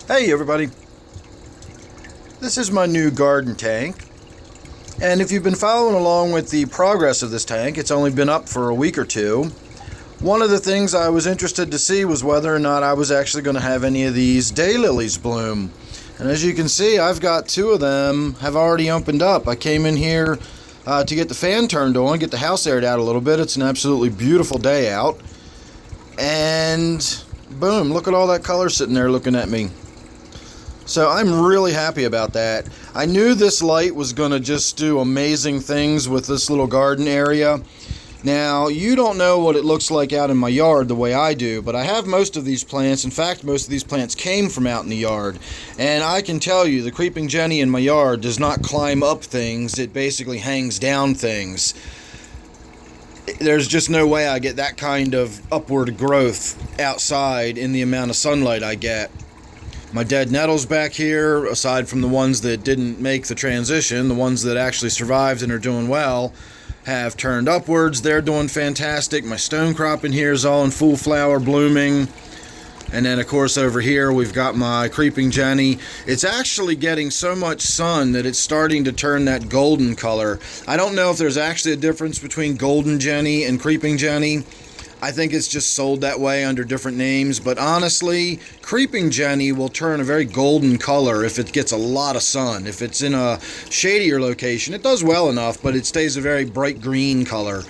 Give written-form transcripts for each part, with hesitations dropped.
Hey everybody, this is my new garden tank, and if you've been following along with the progress of this tank, it's only been up for a week or two. One of the things I was interested to see was whether or not I was actually going to have any of these daylilies bloom. And as you can see, I've got two of them have already opened up. I came in here to get the fan turned on, get the house aired out a little bit. It's an absolutely beautiful day out. And boom, look at all that color sitting there looking at me. So I'm really happy about that. I knew this light was going to just do amazing things with this little garden area. Now, you don't know what it looks like out in my yard the way I do, but I have most of these plants. In fact, most of these plants came from out in the yard. And I can tell you, the creeping Jenny in my yard does not climb up things. It basically hangs down things. There's just no way I get that kind of upward growth outside in the amount of sunlight I get. My dead nettles back here, aside from the ones that didn't make the transition, the ones that actually survived and are doing well, have turned upwards. They're doing fantastic. My stone crop in here is all in full flower, blooming. And then, of course, over here we've got my creeping Jenny. It's actually getting so much sun that it's starting to turn that golden color. I don't know if there's actually a difference between golden Jenny and creeping Jenny. I think it's just sold that way under different names, but honestly, creeping Jenny will turn a very golden color if it gets a lot of sun. If it's in a shadier location, it does well enough, but it stays a very bright green color.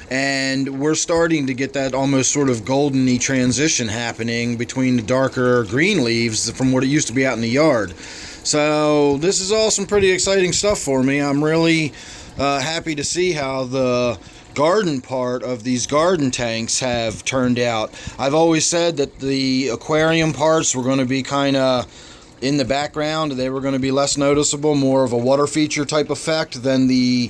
And we're starting to get that almost sort of golden-y transition happening between the darker green leaves from what it used to be out in the yard. So this is all some pretty exciting stuff for me. I'm really happy to see how the garden part of these garden tanks have turned out. I've always said that the aquarium parts were going to be kind of in the background. They were going to be less noticeable, more of a water feature type effect than the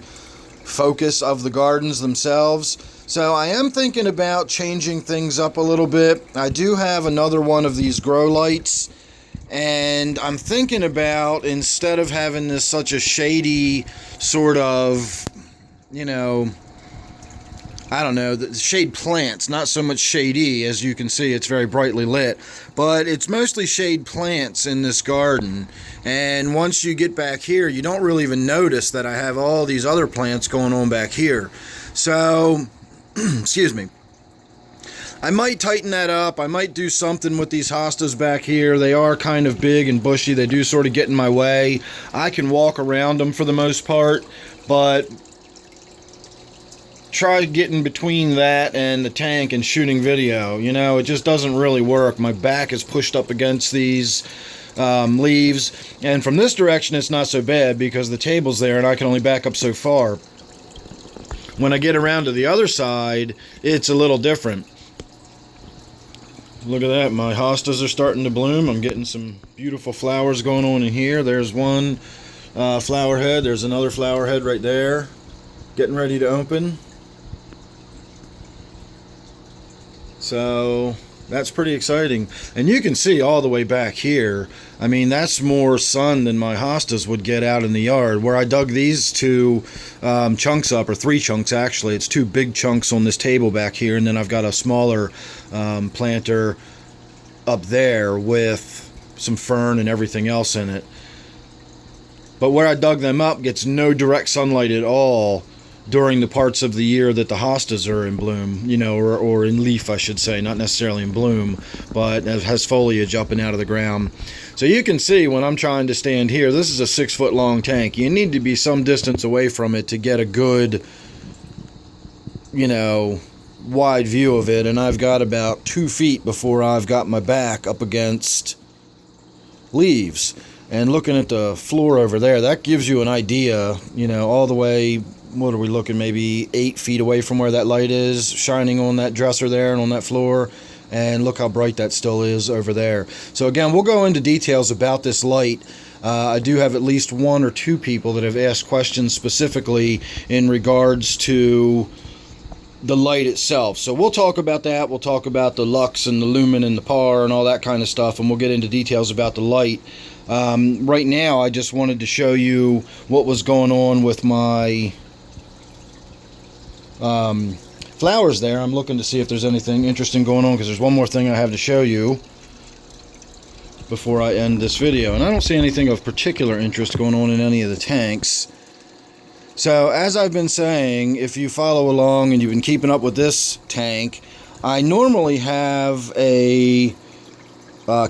focus of the gardens themselves. So I am thinking about changing things up a little bit. I do have another one of these grow lights, and I'm thinking about, instead of having this such a shady sort of, I don't know, the shade plants, not so much shady. As you can see, it's very brightly lit, but it's mostly shade plants in this garden. And once you get back here, you don't really even notice that I have all these other plants going on back here. So, excuse me. I might tighten that up. I might do something with these hostas back here. They are kind of big and bushy. They do sort of get in my way. I can walk around them for the most part, but try getting between that and the tank and shooting video. It just doesn't really work. My back is pushed up against these leaves, and from this direction it's not so bad because the table's there and I can only back up so far. When I get around to the other side, it's a little different. Look at that, my hostas are starting to bloom. I'm getting some beautiful flowers going on in here. There's one flower head, there's another flower head right there, getting ready to open. So that's pretty exciting. And you can see all the way back here, I mean, that's more sun than my hostas would get out in the yard. Where I dug these two chunks up, or three chunks actually, it's two big chunks on this table back here, and then I've got a smaller planter up there with some fern and everything else in it. But where I dug them up gets no direct sunlight at all during the parts of the year that the hostas are in bloom, or in leaf, I should say, not necessarily in bloom, but it has foliage up and out of the ground. So you can see when I'm trying to stand here, this is a 6-foot long tank. You need to be some distance away from it to get a good, wide view of it, and I've got about 2 feet before I've got my back up against leaves. And looking at the floor over there, that gives you an idea, all the way, what are we looking, maybe 8 feet away from where that light is, shining on that dresser there and on that floor. And look how bright that still is over there. So again, we'll go into details about this light. I do have at least 1 or 2 people that have asked questions specifically in regards to the light itself. So we'll talk about that. We'll talk about the lux and the lumen and the par and all that kind of stuff, and we'll get into details about the light. Right now, I just wanted to show you what was going on with my flowers there. I'm looking to see if there's anything interesting going on, because there's one more thing I have to show you. before I end this video. And I don't see anything of particular interest going on in any of the tanks. So as I've been saying, if you follow along and you've been keeping up with this tank, I normally have a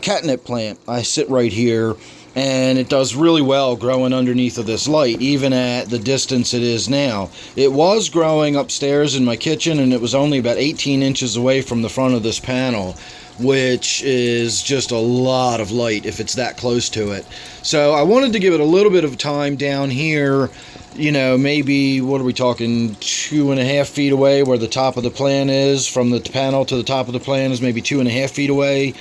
catnip plant. I sit right here, and it does really well growing underneath of this light, even at the distance it is now. It was growing upstairs in my kitchen, and it was only about 18 inches away from the front of this panel, which is just a lot of light if it's that close to it. So I wanted to give it a little bit of time down here, you know, maybe, what are we talking, 2.5 feet away where the top of the plant is. From the panel to the top of the plant is maybe 2.5 feet away.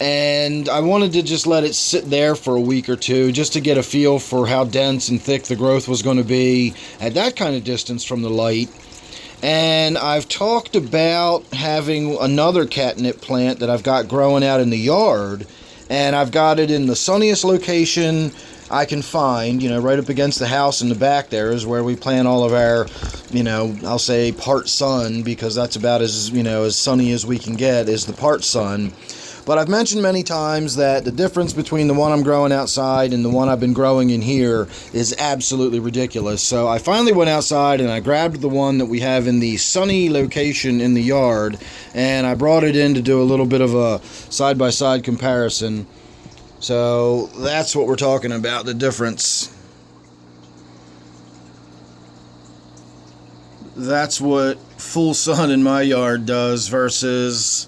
And I wanted to just let it sit there for a week or two, just to get a feel for how dense and thick the growth was going to be at that kind of distance from the light. And I've talked about having another catnip plant that I've got growing out in the yard, and I've got it in the sunniest location I can find, you know, right up against the house in the back there is where we plant all of our, you know, I'll say part sun, because that's about as, you know, as sunny as we can get is the part sun. But I've mentioned many times that the difference between the one I'm growing outside and the one I've been growing in here is absolutely ridiculous. So I finally went outside and I grabbed the one that we have in the sunny location in the yard, and I brought it in to do a little bit of a side-by-side comparison. So that's what we're talking about, the difference. That's what full sun in my yard does versus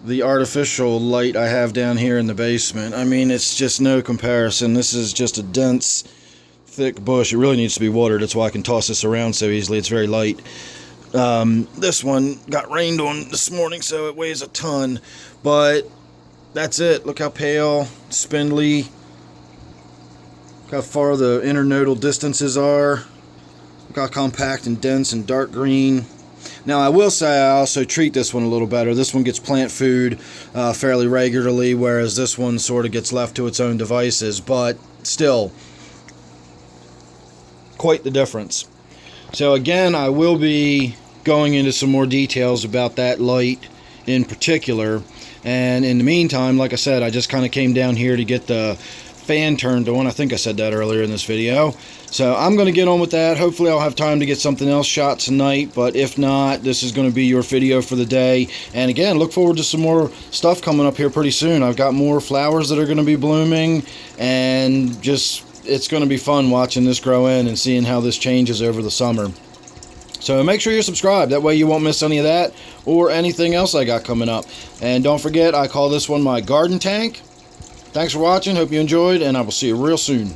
the artificial light I have down here in the basement. I mean, it's just no comparison. This is just a dense, thick bush. It really needs to be watered. That's why I can toss this around so easily. It's very light. This one got rained on this morning, so it weighs a ton. But that's it. Look how pale, spindly. Look how far the internodal distances are. Look how compact and dense and dark green. Now, I will say I also treat this one a little better. This one gets plant food fairly regularly, whereas this one sort of gets left to its own devices. But still, quite the difference. So again, I will be going into some more details about that light in particular. And in the meantime, like I said, I just kind of came down here to get the fan turned on. I think I said that earlier in this video. So I'm going to get on with that. Hopefully I'll have time to get something else shot tonight, but if not, this is going to be your video for the day. And again, look forward to some more stuff coming up here pretty soon. I've got more flowers that are going to be blooming, and just, it's going to be fun watching this grow in and seeing how this changes over the summer. So make sure you're subscribed. That way you won't miss any of that or anything else I got coming up. And don't forget, I call this one my garden tank. Thanks for watching. Hope you enjoyed, and I will see you real soon.